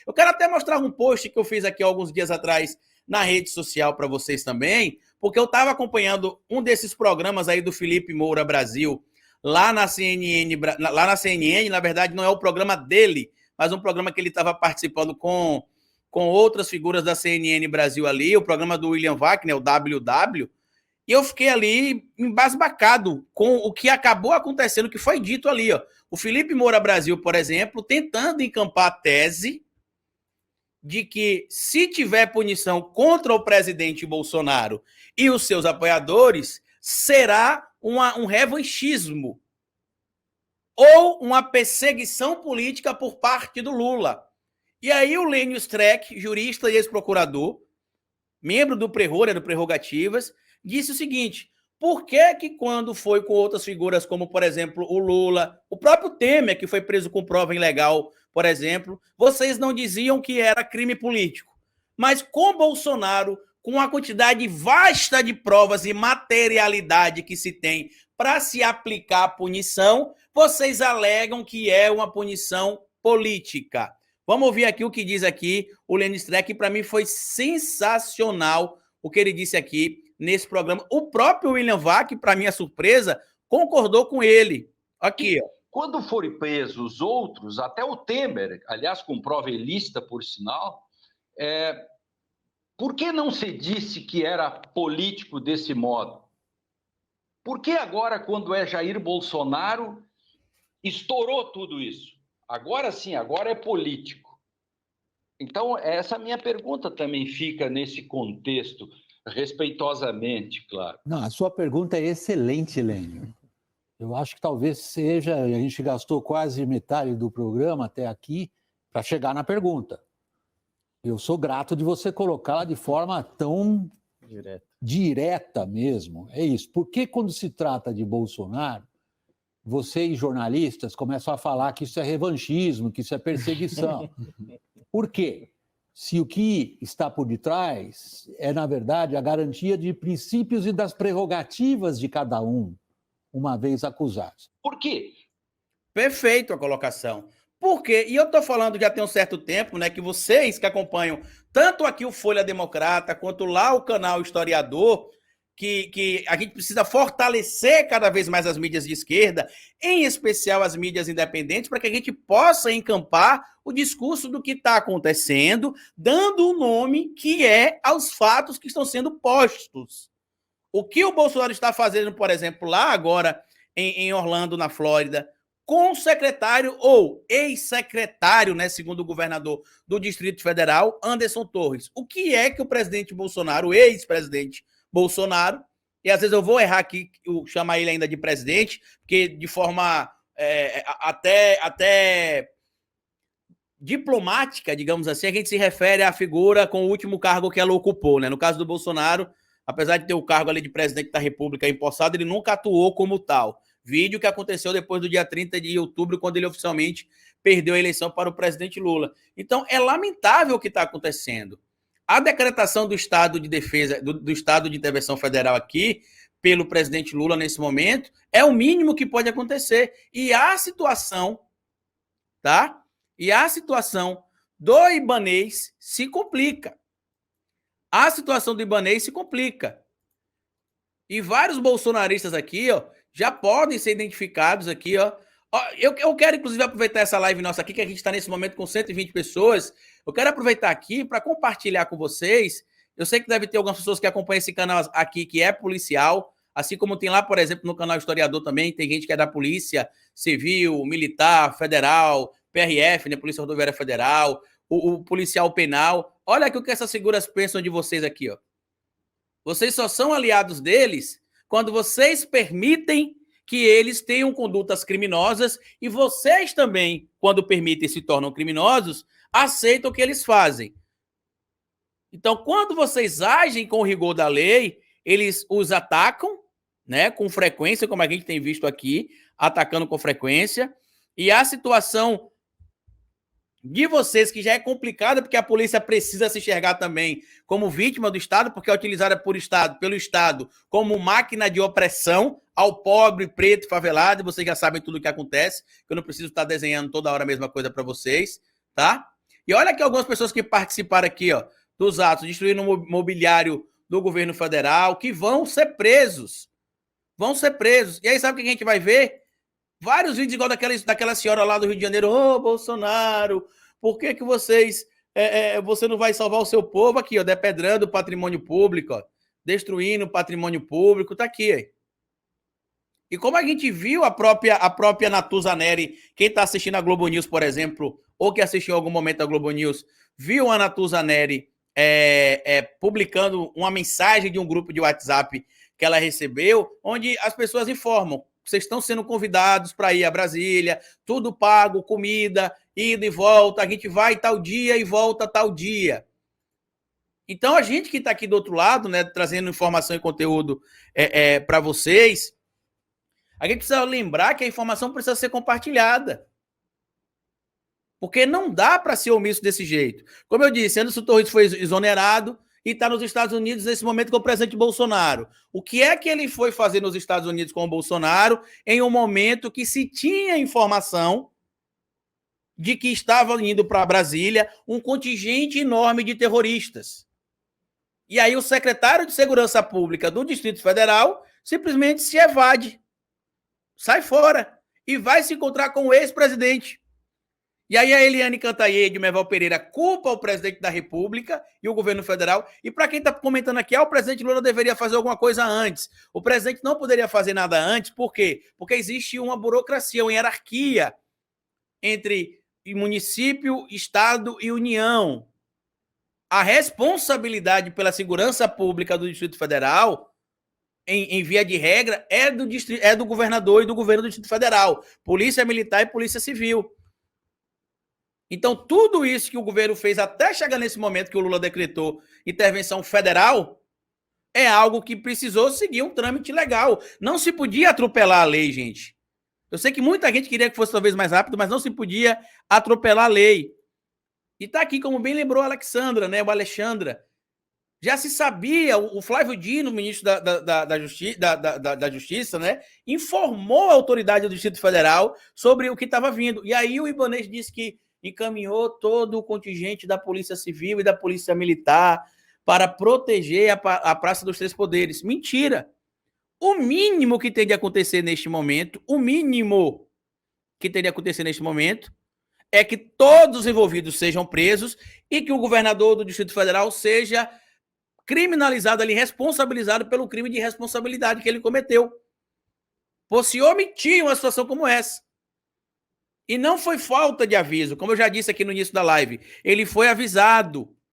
Eu quero até mostrar um post que eu fiz aqui alguns dias atrás na rede social para vocês também, porque eu estava acompanhando um desses programas aí do Felipe Moura Brasil, lá na CNN, na verdade não é o programa dele, mas um programa que ele estava participando com outras figuras da CNN Brasil ali, o programa do William Vac, né, o WW, e eu fiquei ali embasbacado com o que acabou acontecendo, que foi dito ali, ó. O Felipe Moura Brasil, por exemplo, tentando encampar a tese de que se tiver punição contra o presidente Bolsonaro e os seus apoiadores, será um revanchismo ou uma perseguição política por parte do Lula. E aí o Lênio Streck, jurista e ex-procurador, membro do Prehor, do Prerrogativas, disse o seguinte: por que quando foi com outras figuras, como, por exemplo, o Lula, o próprio Temer, que foi preso com prova ilegal, por exemplo, vocês não diziam que era crime político? Mas com Bolsonaro, com a quantidade vasta de provas e materialidade que se tem para se aplicar a punição, vocês alegam que é uma punição política. Vamos ouvir aqui o que diz aqui o Lênio Streck, que para mim foi sensacional o que ele disse aqui nesse programa. O próprio William Vac, para minha surpresa, concordou com ele. Aqui, ó. Quando forem presos outros, até o Temer, aliás, com prova ilícita, por sinal, por que não se disse que era político desse modo? Por que agora, quando é Jair Bolsonaro, estourou tudo isso? Agora sim, agora é político. Então, essa minha pergunta também fica nesse contexto, respeitosamente, claro. Não, a sua pergunta é excelente, Lênio. Eu acho que talvez seja, a gente gastou quase metade do programa até aqui para chegar na pergunta. Eu sou grato de você colocá-la de forma tão direta mesmo. É isso. Por que quando se trata de Bolsonaro, vocês jornalistas começam a falar que isso é revanchismo, que isso é perseguição? Por quê? Se o que está por detrás é, na verdade, a garantia de princípios e das prerrogativas de cada um, uma vez acusados. Por quê? Perfeito a colocação. Por quê? E eu estou falando já tem um certo tempo, né, que vocês que acompanham tanto aqui o Folha Democrata, quanto lá o canal Historiador, que a gente precisa fortalecer cada vez mais as mídias de esquerda, em especial as mídias independentes, para que a gente possa encampar o discurso do que está acontecendo, dando o nome que é aos fatos que estão sendo postos. O que o Bolsonaro está fazendo, por exemplo, lá agora em Orlando, na Flórida, com o secretário ou ex-secretário, né, segundo o governador do Distrito Federal, Anderson Torres. O que é que o presidente Bolsonaro, o ex-presidente Bolsonaro, e às vezes eu vou errar aqui, chamar ele ainda de presidente, porque de forma até diplomática, digamos assim, a gente se refere à figura com o último cargo que ela ocupou, né? No caso do Bolsonaro, apesar de ter o cargo ali de presidente da República empossado, ele nunca atuou como tal. Vídeo que aconteceu depois do dia 30 de outubro, quando ele oficialmente perdeu a eleição para o presidente Lula. Então, é lamentável o que está acontecendo. A decretação do estado de defesa, do estado de intervenção federal aqui, pelo presidente Lula nesse momento, é o mínimo que pode acontecer. E a situação, tá? E a situação do Ibanez se complica. A situação do Ibanez se complica. E vários bolsonaristas aqui, ó, já podem ser identificados aqui, ó. Eu quero, inclusive, aproveitar essa live nossa aqui, que a gente está nesse momento com 120 pessoas. Eu quero aproveitar aqui para compartilhar com vocês. Eu sei que deve ter algumas pessoas que acompanham esse canal aqui, que é policial, assim como tem lá, por exemplo, no canal Historiador também, tem gente que é da Polícia Civil, Militar, Federal, PRF, né, Polícia Rodoviária Federal, o policial penal. Olha aqui o que essas figuras pensam de vocês aqui, ó. Vocês só são aliados deles quando vocês permitem que eles tenham condutas criminosas e vocês também, quando permitem e se tornam criminosos, aceitam o que eles fazem. Então, quando vocês agem com o rigor da lei, eles os atacam, né, com frequência, como a gente tem visto aqui, atacando com frequência, e a situação de vocês, que já é complicada, porque a polícia precisa se enxergar também como vítima do Estado, porque é utilizada pelo Estado como máquina de opressão ao pobre, preto, favelado, e vocês já sabem tudo o que acontece, que eu não preciso estar desenhando toda hora a mesma coisa para vocês, tá? E olha aqui algumas pessoas que participaram aqui, ó, dos atos, destruindo o mobiliário do governo federal, que vão ser presos. Vão ser presos. E aí sabe o que a gente vai ver? Vários vídeos igual daquela senhora lá do Rio de Janeiro. Ô, Bolsonaro, por que vocês... você não vai salvar o seu povo aqui, ó, depedrando o patrimônio público, ó, destruindo o patrimônio público, tá aqui. Ó. E como a gente viu a própria Natuza Neri, quem está assistindo a Globo News, por exemplo, ou que assistiu em algum momento a Globo News, viu a Natuza Neri publicando uma mensagem de um grupo de WhatsApp que ela recebeu, onde as pessoas informam, vocês estão sendo convidados para ir a Brasília, tudo pago, comida, ida e volta, a gente vai tal dia e volta tal dia. Então, a gente que está aqui do outro lado, né, trazendo informação e conteúdo para vocês, a gente precisa lembrar que a informação precisa ser compartilhada. Porque não dá para ser omisso desse jeito. Como eu disse, Anderson Torres foi exonerado e está nos Estados Unidos nesse momento com o presidente Bolsonaro. O que é que ele foi fazer nos Estados Unidos com o Bolsonaro em um momento que se tinha informação de que estava indo para Brasília um contingente enorme de terroristas? E aí o secretário de Segurança Pública do Distrito Federal simplesmente se evade, sai fora e vai se encontrar com o ex-presidente. E aí a Eliane Cantanhede e o Merval Pereira culpam o presidente da República e o governo federal. E para quem está comentando aqui, o presidente Lula deveria fazer alguma coisa antes. O presidente não poderia fazer nada antes, por quê? Porque existe uma burocracia, uma hierarquia entre município, estado e União. A responsabilidade pela segurança pública do Distrito Federal, em via de regra, é do governador e do governo do Distrito Federal. Polícia Militar e Polícia Civil. Então, tudo isso que o governo fez até chegar nesse momento que o Lula decretou intervenção federal é algo que precisou seguir um trâmite legal. Não se podia atropelar a lei, gente. Eu sei que muita gente queria que fosse talvez mais rápido, mas não se podia atropelar a lei. E tá aqui, como bem lembrou a Alexandra, né, o Alexandra. Já se sabia, o Flávio Dino, ministro da Justiça, né, informou a autoridade do Distrito Federal sobre o que estava vindo. E aí o Ibanez disse que encaminhou todo o contingente da Polícia Civil e da Polícia Militar para proteger a Praça dos Três Poderes. Mentira! O mínimo que tem de acontecer neste momento, é que todos os envolvidos sejam presos e que o governador do Distrito Federal seja criminalizado ali, responsabilizado pelo crime de responsabilidade que ele cometeu, por se omitir uma situação como essa. E não foi falta de aviso, como eu já disse aqui no início da live, ele foi avisado.